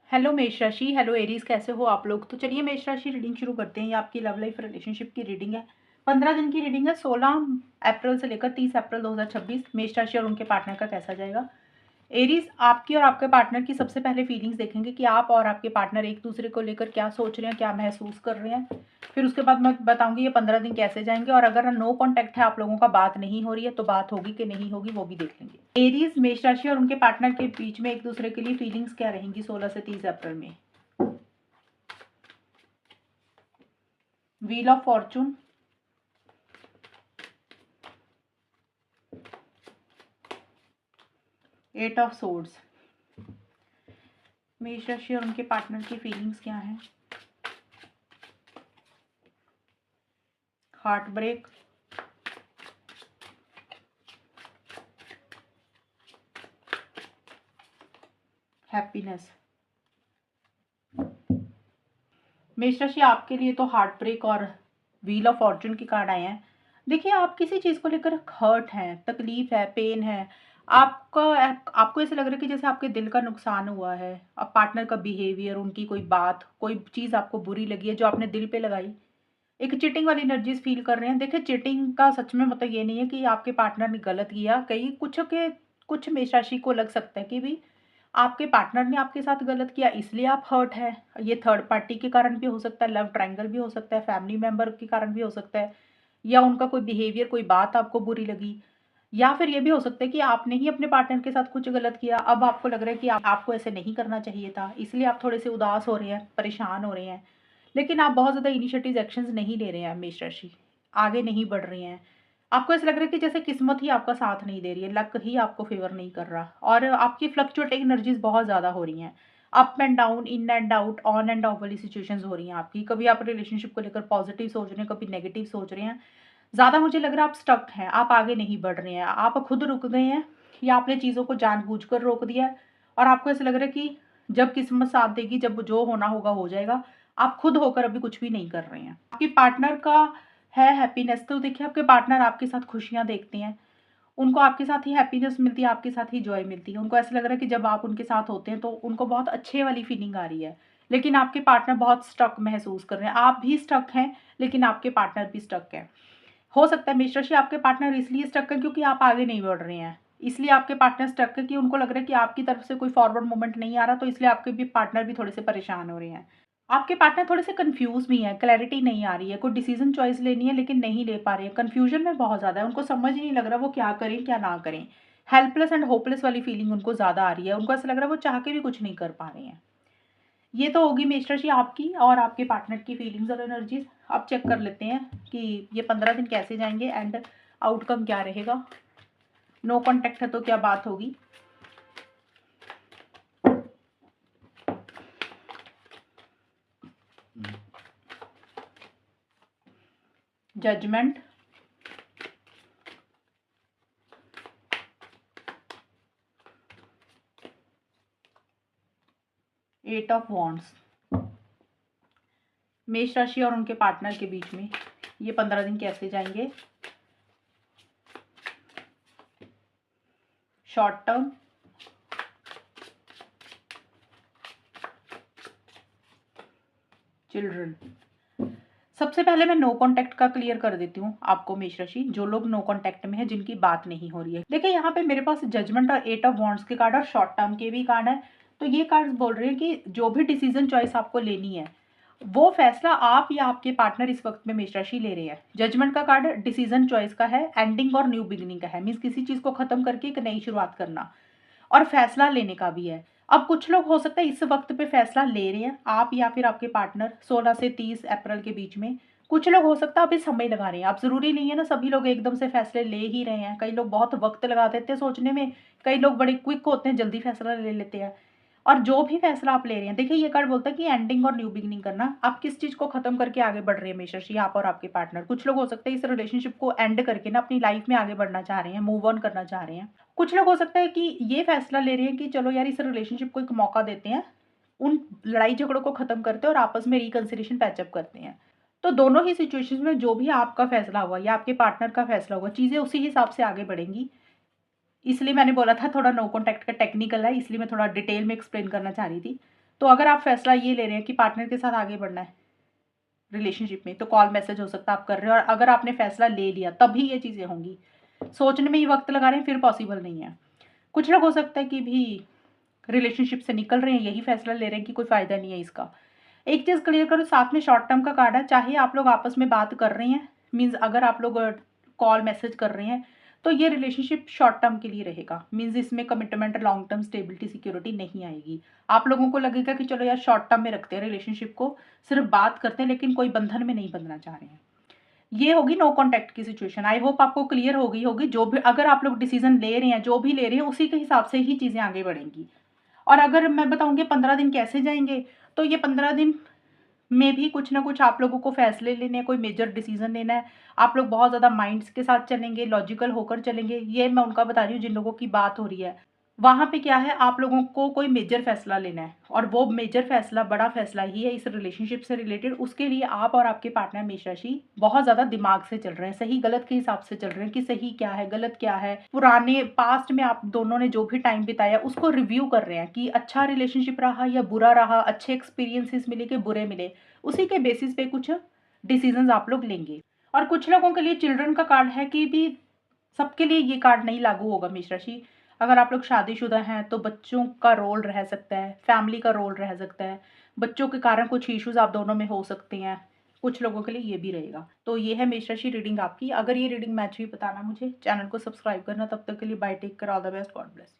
Hello मेष राशि, hello Aries, कैसे हो आप लोग। तो चलिए मेष राशि रीडिंग शुरू करते हैं। ये आपकी लव लाइफ रिलेशनशिप की रीडिंग है। 15 दिन की रीडिंग है। 16 अप्रैल से लेकर 30 अप्रैल 2026 मेष राशि और उनके पार्टनर का कैसा जाएगा। एरीज, आपकी और आपके पार्टनर की सबसे पहले फीलिंग्स देखेंगे कि आप और आपके पार्टनर एक दूसरे को लेकर क्या सोच रहे हैं, क्या महसूस कर रहे हैं। फिर उसके बाद मैं बताऊंगी ये 15 दिन कैसे जाएंगे, और अगर नो कांटेक्ट है, आप लोगों का बात नहीं हो रही है, तो बात होगी कि नहीं होगी वो भी देख लेंगे। एरीज, मेष राशि और उनके पार्टनर के बीच में एक दूसरे के लिए फीलिंग्स क्या रहेंगी 16 से 30 अप्रैल में। Wheel of fortune, eight of swords. मेष राशि और उनके पार्टनर की फीलिंग्स क्या हैं। Heart break, happiness. मेष राशि, आपके लिए तो हार्ट ब्रेक और व्हील ऑफ फॉर्चून की कार्ड आए हैं। देखिए, आप किसी चीज़ को लेकर हर्ट हैं, तकलीफ है, पेन है। आपका आपको ऐसा लग रहा है कि जैसे आपके दिल का नुकसान हुआ है। अब पार्टनर का बिहेवियर, उनकी कोई बात, कोई चीज़ आपको बुरी लगी है जो आपने दिल पे लगाई। एक चीटिंग वाली एनर्जीज फील कर रहे हैं। देखिए, चीटिंग का सच में मतलब ये नहीं है कि आपके पार्टनर ने गलत किया। कई कुछ मेष राशि को लग सकता है कि भी आपके पार्टनर ने आपके साथ गलत किया, इसलिए आप हर्ट है। ये थर्ड पार्टी के कारण भी हो सकता है, लव ट्रायंगल भी हो सकता है, फैमिली मेंबर के कारण भी हो सकता है, या उनका कोई बिहेवियर, कोई बात आपको बुरी लगी, या फिर ये भी हो सकता है कि आपने ही अपने पार्टनर के साथ कुछ गलत किया। अब आपको लग रहा है कि आपको ऐसे नहीं करना चाहिए था, इसलिए आप थोड़े से उदास हो रहे हैं, परेशान हो रहे हैं। लेकिन आप बहुत ज़्यादा इनिशिएटिव एक्शंस नहीं ले रहे हैं मेष राशि, आगे नहीं बढ़ रही हैं। आपको ऐसा लग रहा है कि जैसे किस्मत ही आपका साथ नहीं दे रही है, लक ही आपको फेवर नहीं कर रहा, और आपकी फ्लक्चुएटिंग एनर्जीज बहुत ज़्यादा हो रही हैं। Up and down, in and out, on end of वाली सिचुएशंस हो रही हैं आपकी। कभी आप रिलेशनशिप को लेकर पॉजिटिव सोच रहे हैं, कभी नेगेटिव सोच रहे हैं। ज़्यादा मुझे लग रहा है आप स्टक हैं, आप आगे नहीं बढ़ रहे हैं, आप खुद रुक गए हैं, या आपने चीज़ों को जानबूझकर रोक दिया है। और आपको ऐसा लग रहा है कि जब किस्मत साथ देगी, जब जो होना होगा हो जाएगा। आप खुद होकर अभी कुछ भी नहीं कर रहे हैं। आपके पार्टनर का है हैप्पीनेस। तो देखिए, आपके पार्टनर आपके साथ खुशियाँ देखते हैं, उनको आपके साथ ही हैप्पीनेस मिलती है, आपके साथ ही जॉय मिलती है। उनको ऐसा लग रहा है कि जब आप उनके साथ होते हैं तो उनको बहुत अच्छे वाली फीलिंग आ रही है। लेकिन आपके पार्टनर बहुत स्टक महसूस कर रहे हैं। आप भी स्टक हैं, लेकिन आपके पार्टनर भी स्टक है। हो सकता है मेष राशि, आपके पार्टनर इसलिए स्टक है क्योंकि आप आगे नहीं बढ़ रहे हैं। इसलिए आपके पार्टनर स्टक है कि उनको लग रहा है कि आपकी तरफ से कोई फॉरवर्ड मूवमेंट नहीं आ रहा, तो इसलिए आपके भी पार्टनर भी थोड़े से परेशान हो रहे हैं। आपके पार्टनर थोड़े से कंफ्यूज भी हैं, क्लैरिटी नहीं आ रही है। कोई डिसीजन चॉइस लेनी है लेकिन नहीं ले पा रहे हैं, कंफ्यूजन में बहुत ज़्यादा है। उनको समझ ही नहीं लग रहा वो क्या करें क्या ना करें। हेल्पलेस एंड होपलेस वाली फीलिंग उनको ज़्यादा आ रही है। उनको ऐसा लग रहा है वो चाह के भी कुछ नहीं कर पा रहे हैं। ये तो होगी मेष राशि आपकी और आपके पार्टनर की फीलिंग्स और एनर्जीज। अब चेक कर लेते हैं कि ये 15 दिन कैसे जाएंगे एंड आउटकम क्या रहेगा। नो कांटेक्ट है तो क्या बात होगी। Judgment, eight of wands. मेष राशि और उनके पार्टनर के बीच में ये 15 दिन कैसे जाएंगे। Short term, children. सबसे पहले मैं नो कांटेक्ट का क्लियर कर देती हूँ आपको मेष राशि, जो लोग नो कांटेक्ट में है, जिनकी बात नहीं हो रही है। देखिए, यहाँ पे मेरे पास जजमेंट और एट ऑफ वॉन्ड्स के कार्ड और शॉर्ट टर्म के भी कार्ड है। तो ये कार्ड्स बोल रहे हैं कि जो भी डिसीजन चॉइस आपको लेनी है, वो फैसला आप या आपके पार्टनर इस वक्त में मेष राशि ले रहे हैं। जजमेंट का कार्ड डिसीजन चॉइस का है, एंडिंग और न्यू बिगिनिंग का है, मीन्स किसी चीज को खत्म करके एक नई शुरुआत करना, और फैसला लेने का भी है। अब कुछ लोग हो सकता है इस वक्त पे फैसला ले रहे हैं, आप या फिर आपके पार्टनर, 16 से 30 अप्रैल के बीच में। कुछ लोग हो सकता है अभी समय लगा रहे हैं। आप जरूरी नहीं है ना सभी लोग एकदम से फैसले ले ही रहे हैं। कई लोग बहुत वक्त लगा देते हैं सोचने में, कई लोग बड़े क्विक होते हैं, जल्दी फैसला ले लेते हैं। और जो भी फैसला आप ले रहे हैं, देखिए ये कार्ड बोलता है कि एंडिंग और न्यू बिगिनिंग करना। आप किस चीज को खत्म करके आगे बढ़ रहे हैं मेष राशि, आप और आपके पार्टनर। कुछ लोग हो सकते हैं इस रिलेशनशिप को एंड करके ना अपनी लाइफ में आगे बढ़ना चाह रहे हैं, मूव ऑन करना चाह रहे हैं। कुछ लोग हो सकता है कि ये फैसला ले रहे हैं कि चलो यार, इस रिलेशनशिप को एक मौका देते हैं, उन लड़ाई झगड़ों को खत्म करते हैं और आपस में रिकंसिलिएशन पैचअप करते हैं। तो दोनों ही सिचुएशंस में जो भी आपका फैसला हुआ या आपके पार्टनर का फैसला हुआ, चीजें उसी हिसाब से आगे बढ़ेंगी। इसलिए मैंने बोला था थोड़ा नो कॉन्टैक्ट का टेक्निकल है, इसलिए मैं थोड़ा डिटेल में एक्सप्लेन करना चाह रही थी। तो अगर आप फैसला ये ले रहे हैं कि पार्टनर के साथ आगे बढ़ना है रिलेशनशिप में, तो कॉल मैसेज हो सकता है आप कर रहे हो, और अगर आपने फैसला ले लिया तभी ये चीज़ें होंगी। सोचने में ही वक्त लगा रहे हैं फिर पॉसिबल नहीं है। कुछ लोग हो सकता है कि भी रिलेशनशिप से निकल रहे हैं, यही फैसला ले रहे हैं कि कोई फ़ायदा नहीं है इसका। एक चीज़ क्लियर करो, साथ में शॉर्ट टर्म का कार्ड है, चाहे आप लोग आपस में बात कर रहे हैं, मीन्स अगर आप लोग कॉल मैसेज कर रहे हैं, तो ये रिलेशनशिप शॉर्ट टर्म के लिए रहेगा। मीन्स इसमें commitment, long term stability, security नहीं आएगी। आप लोगों को लगेगा कि चलो यार शॉर्ट टर्म में रखते हैं रिलेशनशिप को, सिर्फ बात करते हैं लेकिन कोई बंधन में नहीं बंधना चाह रहे हैं। ये होगी नो कॉन्टैक्ट की सिचुएशन। आई होप आपको क्लियर हो गई होगी। जो भी अगर आप लोग डिसीजन ले रहे हैं, जो भी ले रहे हैं, उसी के हिसाब से ही चीज़ें आगे बढ़ेंगी। और अगर मैं बताऊँगी 15 दिन कैसे जाएँगे, तो ये 15 दिन में भी कुछ ना कुछ आप लोगों को फैसले लेने हैं, कोई मेजर डिसीजन लेना है। आप लोग बहुत ज़्यादा माइंड्स के साथ चलेंगे, लॉजिकल होकर चलेंगे। ये मैं उनका बता रही हूँ जिन लोगों की बात हो रही है। वहाँ पे क्या है, आप लोगों को कोई मेजर फैसला लेना है, और वो मेजर फैसला, बड़ा फैसला ही है इस रिलेशनशिप से रिलेटेड। उसके लिए आप और आपके पार्टनर मेष राशि बहुत ज़्यादा दिमाग से चल रहे हैं, सही गलत के हिसाब से चल रहे हैं कि सही क्या है, गलत क्या है। पुराने पास्ट में आप दोनों ने जो भी टाइम बिताया उसको रिव्यू कर रहे हैं कि अच्छा रिलेशनशिप रहा या बुरा रहा, अच्छे एक्सपीरियंसेस मिले कि बुरे मिले। उसी के बेसिस पे कुछ डिसीजंस आप लोग लेंगे। और कुछ लोगों के लिए चिल्ड्रन का कार्ड है कि भी सबके लिए ये कार्ड नहीं लागू होगा मेष राशि। अगर आप लोग शादीशुदा हैं तो बच्चों का रोल रह सकता है, फैमिली का रोल रह सकता है, बच्चों के कारण कुछ इश्यूज आप दोनों में हो सकते हैं। कुछ लोगों के लिए ये भी रहेगा। तो ये है मेष राशि रीडिंग आपकी। अगर ये रीडिंग मैच हुई बताना मुझे, चैनल को सब्सक्राइब करना। तब तक के लिए bye, take care, all the best, God bless.